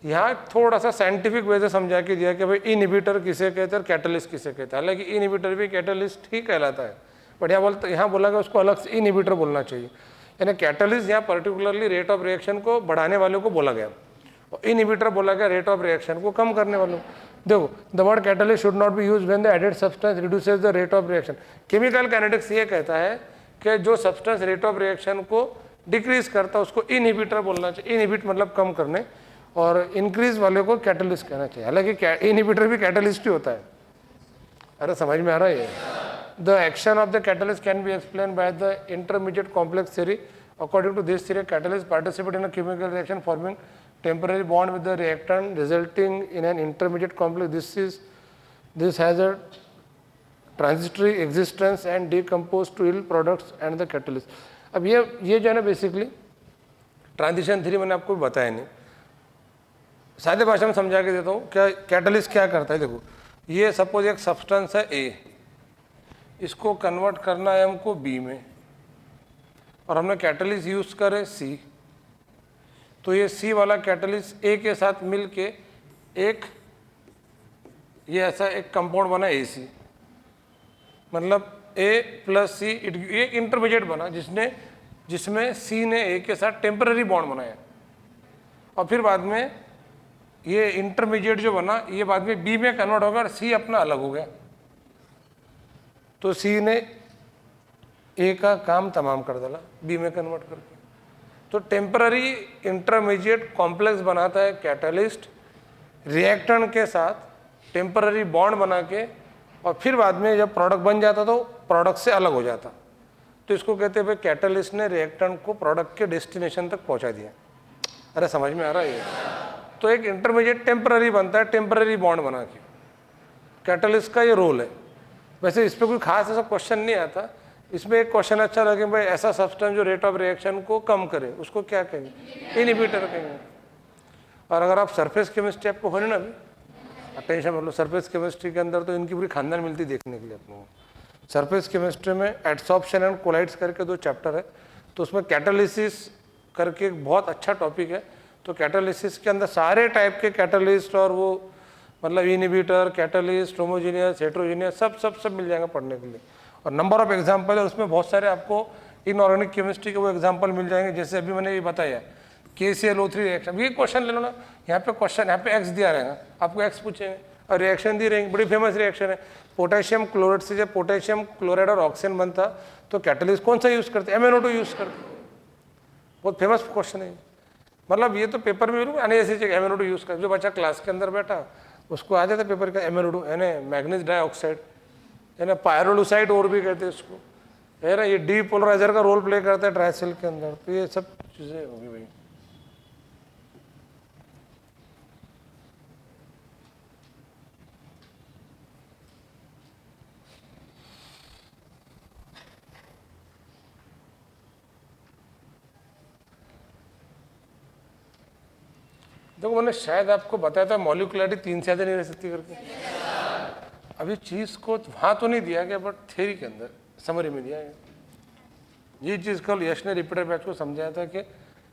यहाँ थोड़ा सा साइंटिफिक वे से समझा के दिया कि भाई इनहिबिटर किसे कहते हैं और कैटलिस्ट किसे कहते हैं। हालांकि इनहिबिटर भी कैटलिस्ट ही कहलाता है, बट यहाँ बोला कि उसको अलग से इनहिबिटर बोलना चाहिए। यानी कैटलिस्ट यहाँ पर्टिकुलरली रेट ऑफ रिएक्शन को बढ़ाने वालों को बोला गया, इनहिबिटर बोला गया रेट ऑफ रिएक्शन को कम करने वालों। देखो, the word catalyst should not be used when the added substance reduces the rate of reaction. Chemical kinetics ये कहता है कि जो सब्सटेंस रेट ऑफ रिएक्शन को डिक्रीज करता है उसको इनहिबिटर बोलना चाहिए। इनहिबिट मतलब कम करने, और इंक्रीज वाले को कैटलिस्ट कहना चाहिए। हालांकि इनहिबिटर भी कैटलिस्ट ही होता है। अरे समझ में आ रहा है ये। The action of the catalyst can be explain by the intermediate complex theory. According to this theory, catalyst participate in a chemical reaction forming temporary bond with the reactant resulting in an intermediate complex. This has a transitory existence and decompose to yield products and the catalyst. अब ये जो है ना बेसिकली ट्रांजिशन थ्योरी मैंने आपको बताया नहीं, सादे भाषा में समझा के देता हूँ। क्या कैटलिस्ट क्या करता है, देखो ये सपोज एक सब्सटेंस है A, इसको कन्वर्ट करना है हमको B में, और हमने कैटलिस्ट यूज करे C। तो ये C वाला कैटलिस्ट A के साथ मिलके एक ये ऐसा एक कंपाउंड बना AC, मतलब A प्लस C, ये इंटरमीडिएट बना जिसमें C ने A के साथ टेम्पररी बॉन्ड बनाया, और फिर बाद में ये इंटरमीडिएट जो बना ये बाद में B में कन्वर्ट होगा और C अपना अलग हो गया। तो C ने ए का काम तमाम कर डाला बी में कन्वर्ट करके। तो टेम्पररी इंटरमीडिएट कॉम्प्लेक्स बनाता है कैटलिस्ट रिएक्टेंट के साथ टेम्पररी बॉन्ड बना के, और फिर बाद में जब प्रोडक्ट बन जाता तो प्रोडक्ट से अलग हो जाता। तो इसको कहते हैं भाई कैटलिस्ट ने रिएक्टेंट को प्रोडक्ट के डेस्टिनेशन तक पहुंचा दिया। अरे समझ में आ रहा है ये? तो एक इंटरमीडिएट टेम्पररी बनता है टेम्पररी बॉन्ड बना के, कैटलिस्ट का ये रोल है। वैसे इस पर कोई खास ऐसा क्वेश्चन नहीं आता। इसमें एक क्वेश्चन अच्छा लगे भाई ऐसा सब्सटेंस जो रेट ऑफ रिएक्शन को कम करे उसको क्या कहेंगे? इनहिबिटर कहेंगे। और अगर आप सरफेस केमिस्ट्री आपको होने ना भी टेंशन मतलब सरफेस केमिस्ट्री के अंदर तो इनकी पूरी खानदान मिलती देखने के लिए अपने को। सरफेस केमिस्ट्री में एडसॉर्प्शन एंड कोलाइड्स करके 2 चैप्टर है, तो उसमें कैटालिसिस करके एक बहुत अच्छा टॉपिक है। तो कैटालिसिस के अंदर सारे टाइप के कैटालिस्ट और वो मतलब इनहिबिटर, कैटालिस्ट, होमोजेनियस, हेट्रोजेनियस सब मिल जाएंगे पढ़ने के लिए। और नंबर ऑफ एग्जाम्पल है उसमें, बहुत सारे आपको इनऑर्गेनिक केमिस्ट्री के वो एग्जाम्पल मिल जाएंगे। जैसे अभी मैंने ये बताया KClO3 रिएक्शन, ये क्वेश्चन ले लो ना, यहाँ पे क्वेश्चन यहाँ पे एक्स दिया रहेगा, आपको एक्स पूछेंगे और रिएक्शन दी रहेंगे। बड़ी फेमस रिएक्शन है पोटेशियम क्लोराइड से। जब पोटेशियम क्लोराइड और ऑक्सीजन बनता तो कैटलिस्ट कौन सा यूज़ करते? MnO2 यूज़ करते। बहुत फेमस क्वेश्चन है। मतलब ये तो पेपर में भी आने ऐसी जगह MnO2 यूज़ कर, जो बच्चा क्लास के अंदर बैठा उसको आ जाता पेपर का MnO2 है ना, मैग्नीज डाइऑक्साइड है ना, पायरोलुसाइड और भी कहते हैं इसको, है ना। ये डीपोलराइजर का रोल प्ले करता है ड्राई सेल के अंदर। तो ये सब चीज़ें होगी भाई। देखो मैंने शायद आपको बताया था मॉलिक्युलरिटी 3 से ज़्यादा नहीं रह सकती करके। अभी चीज़ को वहाँ तो नहीं दिया गया बट थ्योरी के अंदर समरी में दिया गया। ये चीज़ कल यश ने रिपीटर बैच को समझाया था कि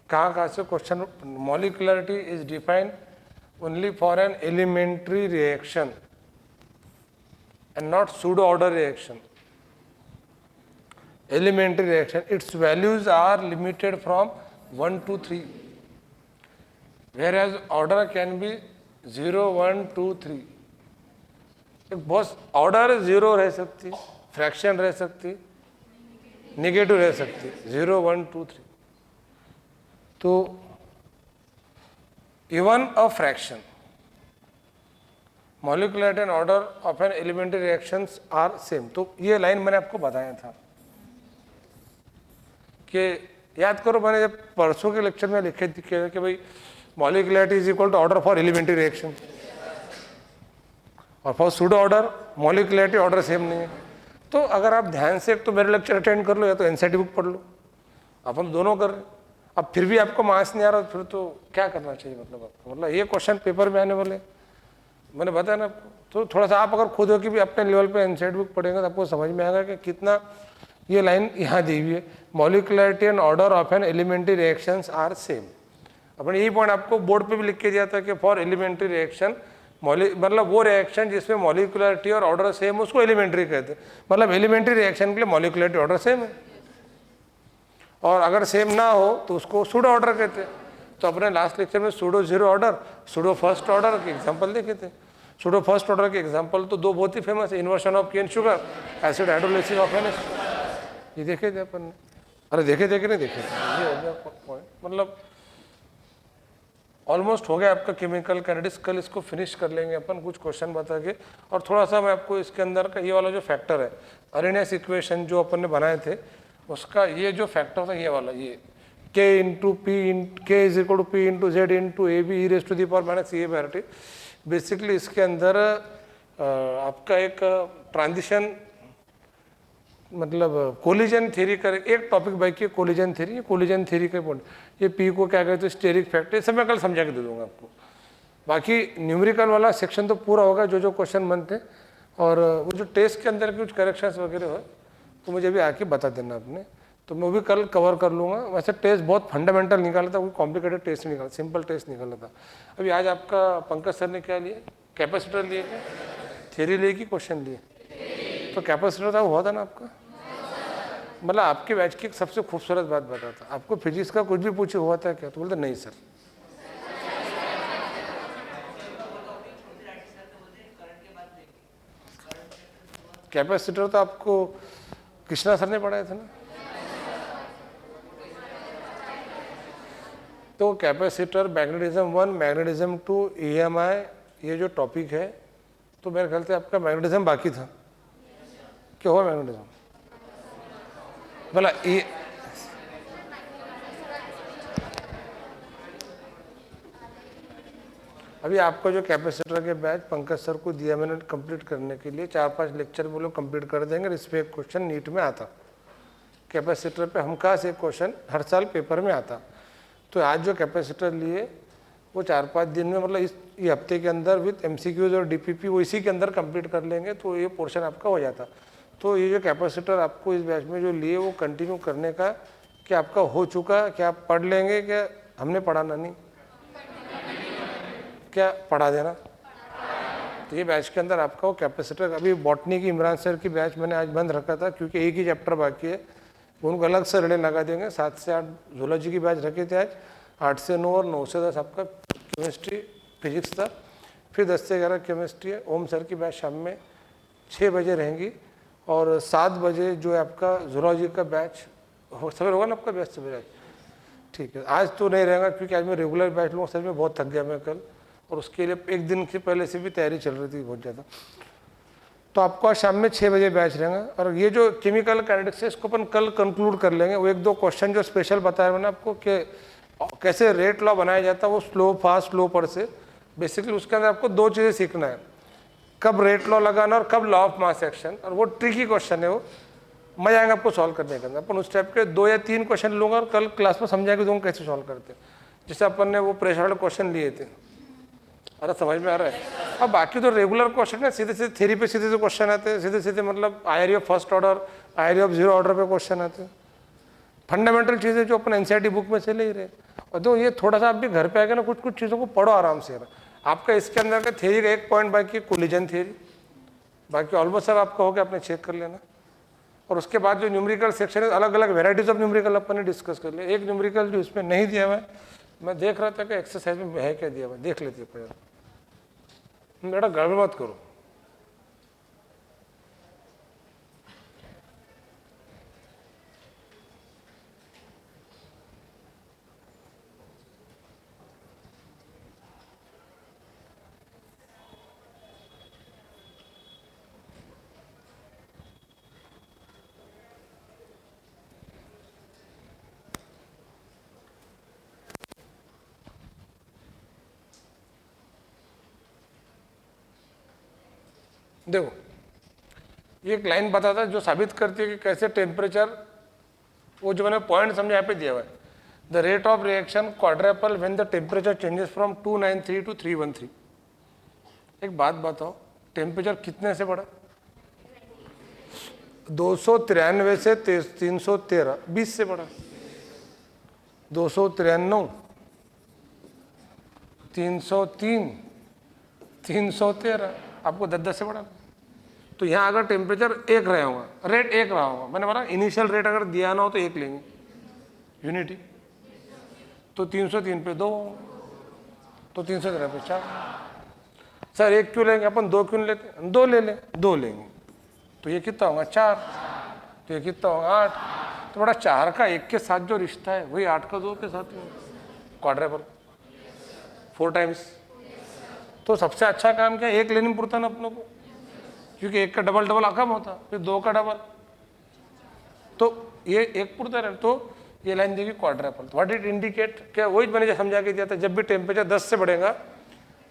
कहाँ से question. Molecularity is defined only for an elementary reaction and not pseudo order reaction. Elementary reaction its values are limited from 1 to 3, whereas order can be 0, 1, 2, 3। एक बहुत ऑर्डर 0 रह सकती, फ्रैक्शन रह सकती, नेगेटिव रह सकती, 0, 1, 2, 3। तो even a fraction, molecularity and order of an elementary reactions are same. तो ये लाइन मैंने आपको बताया था कि याद करो, मैंने जब परसों के लेक्चर में लिखे थे कि भाई molecularity is equal to order for elementary reaction, और for pseudo order molecularity order same नहीं है। तो अगर आप ध्यान से एक तो मेरे लेक्चर अटेंड कर लो या तो एनसीईआरटी बुक पढ़ लो, अपन दोनों कर रहे। अब फिर भी आपको मार्क्स नहीं आ रहा फिर तो क्या करना चाहिए? मतलब आपको मतलब ये क्वेश्चन पेपर में आने वाले, मैंने बताया ना आपको। तो थोड़ा सा आप अगर खुद हो कि भी अपने लेवल पे एनसीईआरटी बुक पढ़ेंगे तो आपको समझ में आएगा कि कितना ये लाइन यहाँ दी हुई है, molecularity and order of an elementary reactions are same. अपने यही पॉइंट आपको बोर्ड पे भी लिख के दिया था कि फॉर एलिमेंट्री रिएक्शन मतलब वो रिएक्शन जिसमें मॉलिक्युलरिटी और ऑर्डर सेम उसको एलिमेंट्री कहते हैं। मतलब एलिमेंट्री रिएक्शन के लिए मॉलिक्युलरिटी ऑर्डर सेम है, और अगर सेम ना हो तो उसको सूडो ऑर्डर कहते हैं। तो अपने लास्ट लेक्चर में pseudo zero order, pseudo first order के एग्जाम्पल देखे थे। सूडो फर्स्ट ऑर्डर के एग्जाम्पल तो 2 बहुत ही फेमस है, inversion of cane sugar, acid hydrolysis of NH। ये देखे थे अपन ने? अरे देखे थे कि नहीं देखे थे? ये हो गया पॉइंट। मतलब ऑलमोस्ट हो गया आपका केमिकल कैनेटिक्स। कल इसको फिनिश कर लेंगे अपन कुछ क्वेश्चन बता के, और थोड़ा सा मैं आपको इसके अंदर का ये वाला जो फैक्टर है अरेनियस इक्वेशन जो अपन ने बनाए थे उसका ये जो फैक्टर था ये वाला, ये k into P K is equal to P into Z into A B E raise to the power minus A by T. Basically इसके अंदर आपका एक ट्रांजिशन मतलब कोलिजन थ्योरी का एक टॉपिक बाई की कोलिजन थ्योरी, कोलिजन थ्योरी के पॉइंट, ये पी को क्या कहते हैं स्टेरिक फैक्टर, ये सब मैं कल समझा के दे दूंगा आपको। बाकी न्यूमेरिकल वाला सेक्शन तो पूरा होगा जो क्वेश्चन बनते, और वो जो टेस्ट के अंदर कुछ करेक्शंस वगैरह हो तो मुझे भी आके बता देना आपने, तो मैं भी कल कवर कर लूँगा। वैसे टेस्ट बहुत फंडामेंटल निकाला था, कोई कॉम्प्लिकेटेड टेस्ट नहीं निकाला, सिंपल टेस्ट निकाला था। अभी आज आपका पंकज सर ने क्या लिया, कैपेसिटर लिए क्या, थ्योरी लिए कि क्वेश्चन लिए? तो कैपेसिटर था हुआ था ना आपका। मतलब आपके बैच की एक सबसे खूबसूरत बात बताता, आपको फिजिक्स का कुछ भी पूछे हुआ था क्या, तो बोलते नहीं सर। कैपेसिटर तो आपको कृष्णा सर ने पढ़ाए थे ना। तो कैपेसिटर, मैग्नेटिज्म 1, मैग्नेटिज्म 2, EMI, ये जो टॉपिक है, तो मेरे ख्याल से आपका मैग्नेटिज्म बाकी था। क्या हुआ मैग्नेटिज्म? बोला ये अभी आपको जो कैपेसिटर के बैच पंकज सर को दिया मैंने कंप्लीट करने के लिए, 4-5 लेक्चर वो लोग कंप्लीट कर देंगे। इस पर एक क्वेश्चन नीट में आता, कैपेसिटर पे हमका से एक क्वेश्चन हर साल पेपर में आता। तो आज जो कैपेसिटर लिए वो 4-5 दिन में, मतलब ये हफ्ते के अंदर विद MCQs और DPP वो इसी के अंदर कंप्लीट कर लेंगे, तो ये पोर्शन आपका हो जाता। तो ये जो कैपेसिटर आपको इस बैच में जो लिए वो कंटिन्यू करने का क्या आपका हो चुका? क्या आप पढ़ लेंगे? क्या हमने पढ़ाना नहीं? क्या पढ़ा देना? तो ये बैच के अंदर आपका वो कैपेसिटर, अभी बॉटनी की इमरान सर की बैच मैंने आज बंद रखा था क्योंकि एक ही चैप्टर बाकी है, उनको अलग से रीडिंग लगा देंगे। 7 से 8 जूलॉजी की बैच रखी थी आज, 8 से 9 और 9 से 10 आपका केमिस्ट्री फिजिक्स था, फिर 10 से 11 केमिस्ट्री है। ओम सर की बैच शाम में 6 बजे रहेंगी, और 7 बजे जो है आपका जूलॉजी का बैच सवेरे होगा ना आपका बैच सवेरे। ठीक है, आज तो नहीं रहेगा क्योंकि आज मैं रेगुलर बैच लूँगा, सर में बहुत थक गया मैं कल, और उसके लिए एक दिन से पहले से भी तैयारी चल रही थी बहुत ज़्यादा। तो आपको आज शाम में 6 बजे बैच रहेगा। और ये जो केमिकल काइनेटिक्स है इसको अपन कल कंक्लूड कर लेंगे। वो 1-2 क्वेश्चन जो स्पेशल बताया मैंने आपको कि कैसे रेट लॉ बनाया जाता है, वो स्लो फास्ट स्लो पर से बेसिकली उसके अंदर आपको 2 चीज़ें सीखना है, कब रेट लॉ लगाना और कब लॉ ऑफ मास एक्शन। और वो ट्रिकी क्वेश्चन है, वो मजा आएगा आपको सॉल्व करने के अंदर। अपन उस टाइप के 2 या 3 क्वेश्चन लूँगा और कल क्लास में समझाएंगे दूँगा कैसे सॉल्व करते हैं। जैसे अपन ने वो प्रेशर वाले क्वेश्चन लिए थे, अरे समझ में आ रहा है। अब बाकी तो रेगुलर क्वेश्चन है, सीधे सीधे थ्योरी पे सीधे क्वेश्चन आते हैं, सीधे सीधे मतलब IRE of first order, IRE of 0 order पे क्वेश्चन आते हैं। फंडामेंटल चीज़ें जो अपन NCERT बुक में से ले ही रहे। और तो ये थोड़ा सा आप भी घर पे आके ना कुछ कुछ चीज़ों को पढ़ो आराम से। आपका इसके अंदर का थ्योरी का एक पॉइंट बाकी कोलिजन थ्योरी, बाकी ऑलमोस्ट सब आपका हो गया, आपने चेक कर लेना। और उसके बाद जो न्यूमेरिकल सेक्शन है, अलग अलग वेराइटीज ऑफ न्यूमेरिकल अपन ने डिस्कस कर लिया। एक न्यूमेरिकल जो इसमें नहीं दिया हुआ है, मैं देख रहा था कि एक्सरसाइज में है क्या दिया हुआ, देख लेते हैं। बेटा गड़बड़ मत करो। देखो ये एक लाइन बताता है जो साबित करती है कि कैसे टेम्परेचर, वो जो मैंने पॉइंट समझा यहाँ पे दिया हुआ है, the rate of reaction quadruple when the temperature changes from 293 to 313। एक बात बताओ, टेम्परेचर कितने से बढ़ा? 293 से 313, 20 से बढ़ा। 293, 303, 313, आपको 10-10 से बढ़ा। तो यहाँ अगर टेम्परेचर 1 रहा होगा, रेट 1 रहा होगा, मैंने बोला इनिशियल रेट अगर दिया ना हो तो 1 लेंगे यूनिटी, तो 303 पे 2, तो 313 पे 4। सर 1 क्यों लेंगे अपन, 2 क्यों लेते? 2 ले लें, 2 लेंगे, तो ये कितना होगा 4, तो ये कितना होगा 8। तो बड़ा 4 का 1 के साथ जो रिश्ता है वही 8 का 2 के साथ क्वाड्रेपल 4 टाइम्स। तो सबसे अच्छा काम क्या, 1 लेने में पड़ता ना अपनों को, क्योंकि 1 का डबल डबल कम होता, फिर 2 का डबल, तो ये 1 पुरता रहे। तो ये लाइन देगी क्वाड्रेपल। व्हाट इट इंडिकेट, क्या वही मैंने जो समझा के दिया था, जब भी टेम्परेचर 10 से बढ़ेगा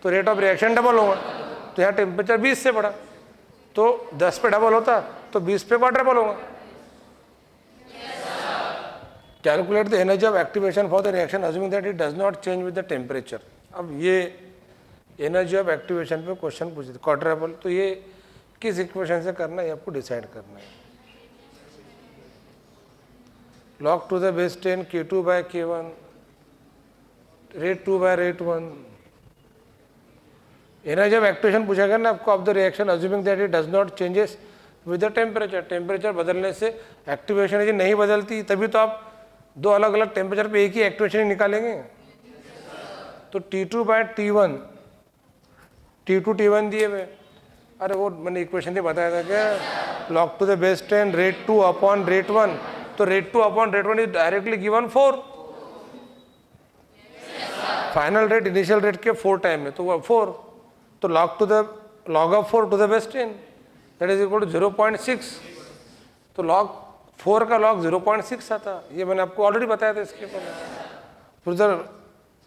तो रेट ऑफ रिएक्शन डबल होगा। तो यहाँ टेम्परेचर 20 से बढ़ा तो 10 पे डबल होता तो 20 पे क्वाड्रेपल होगा। Calculate the energy of activation for the reaction assuming that it does not change with the temperature. अब ये एनर्जी ऑफ एक्टिवेशन पे क्वेश्चन पूछे थे क्वाड्रेपल, तो ये किस इक्वेशन से करना है ये आपको डिसाइड करना है। log to the base 10 K2 by K1, rate 2 by rate 1। Energy of activation पूछेगा ना आपको of the reaction assuming that it does not changes with the temperature. Temperature बदलने से एक्टिवेशन एनर्जी नहीं बदलती, तभी तो आप 2 अलग अलग टेम्परेचर पे एक ही एक्टिवेशन निकालेंगे। तो T2 by T1, T2 T1 दिए हुए, अरे वो मैंने इक्वेशन नहीं बताया था क्या, log to the base 10 rate 2 upon rate 1, तो rate 2 upon rate 1 is directly given 4. Final rate initial rate के 4 टाइम है तो वो 4, तो log of 4 to the base 10 that is equal to 0.6, तो log 4 का log 0.6 आता, ये मैंने आपको ऑलरेडी बताया था इसके ऊपर। फिर उधर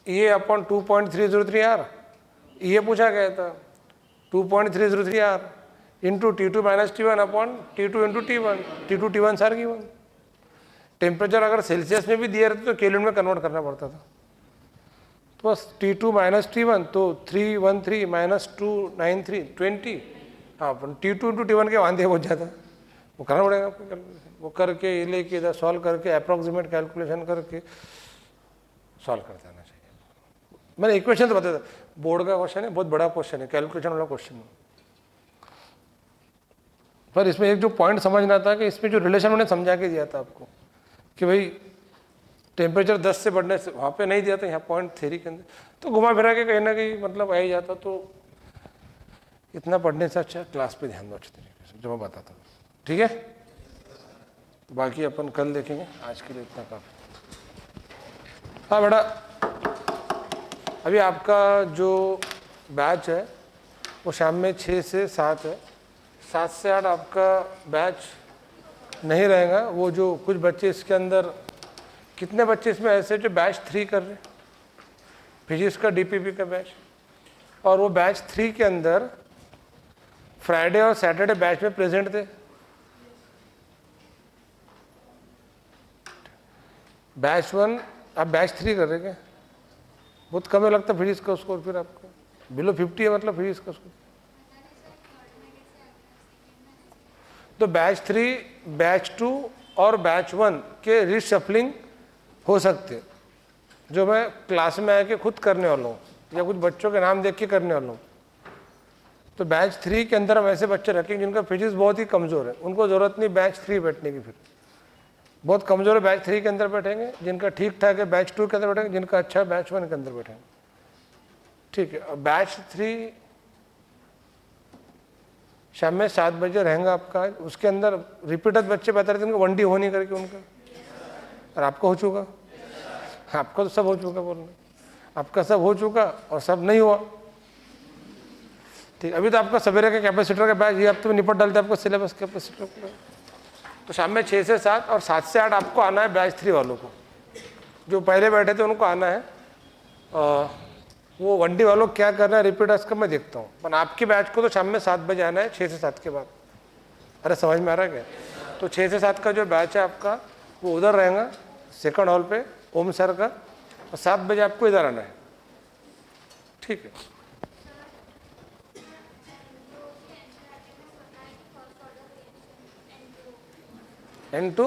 ये अपॉन 2.303 आर, ये पूछा गया था 2.303 R into T2 minus T1 upon T2 into T1, T2 T1 सार गिवन। टेम्परेचर अगर सेल्सियस में भी दिए रहते तो केल्विन में कन्वर्ट करना पड़ता था, तो बस T2 माइनस T1 तो 313 माइनस 293 20, हाँ T2 इंटू T1 के वांदे हो जाता, वो करना पड़ेगा आपको कैलकुलेशन, वो करके ये लेके इधर सॉल्व करके अप्रॉक्सीमेट कैलकुलेशन करके सॉल्व करते आना चाहिए। मैंने इक्वेशन तो बताया था, बोर्ड का क्वेश्चन है, बहुत बड़ा क्वेश्चन है, कैलकुलेशन वाला क्वेश्चन है, पर इसमें एक जो पॉइंट समझना था कि इसमें जो रिलेशन उन्होंने समझा के दिया था आपको कि भाई टेम्परेचर 10 से बढ़ने से, वहाँ पे नहीं दिया था, यहाँ पॉइंट थ्योरी के अंदर, तो घुमा फिरा के कहीं ना कहीं मतलब आ ही जाता, तो इतना पढ़ने से अच्छा क्लास पे ध्यान दो अच्छे तरीके से जो मैं बताता हूँ, ठीक है। तो बाकी अपन कल देखेंगे, आज के लिए इतना काफ़ी। हाँ बेटा, अभी आपका जो बैच है वो शाम में 6 से 7 है, 7 से 8 आपका बैच नहीं रहेगा। वो जो कुछ बच्चे इसके अंदर, कितने बच्चे इसमें ऐसे जो बैच 3 कर रहे, फिजिक्स का डीपीपी का बैच, और वो बैच 3 के अंदर फ्राइडे और सैटरडे बैच में प्रेजेंट थे। बैच 1 आप बैच 3 कर रहे क्या? बहुत कम लगता फिजिक्स का स्कोर, फिर आपको बिलो 50 है मतलब फिजिक्स का स्कोर। तो बैच 3, बैच 2 और बैच 1 के रिशफलिंग हो सकते, जो मैं क्लास में आके खुद करने वाला हूँ या कुछ बच्चों के नाम देख के करने वाला हूँ। तो बैच 3 के अंदर हम ऐसे बच्चे रखेंगे जिनका फिजिक्स बहुत ही कमज़ोर है, उनको ज़रूरत नहीं बैच 3 बैठने की, फिर बहुत कमज़ोर है बैच 3 के अंदर बैठेंगे, जिनका ठीक ठाक है बैच 2 के अंदर बैठेंगे, जिनका अच्छा है बैच 1 के अंदर बैठेंगे, ठीक है। और बैच 3 शाम में 7 बजे रहेगा आपका, उसके अंदर रिपीटर बच्चे बता रहे थे उनको 1D हो नहीं करके उनका, और आपका हो चुका, आपका तो सब हो चुका, बोलना आपका सब हो चुका और सब नहीं हुआ, ठीक। अभी तो आपका सवेरे का कैपेसिटर का बैच ये आप तो निपट डालते आपको सिलेबस कैपेसिटर को। तो शाम में 6 से 7 और 7 से 8 आपको आना है बैच 3 वालों को, जो पहले बैठे थे उनको आना है। वो 1D वालों क्या करना है रिपीटर्स का मैं देखता हूँ, पर आपकी बैच को तो शाम में 7 बजे आना है, 6 से 7 के बाद। अरे समझ में आ रहा है क्या? तो 6 से 7 का जो बैच है आपका वो उधर रहेगा सेकंड हॉल पे ओम सर का, और 7 बजे आपको इधर आना है, ठीक है। N2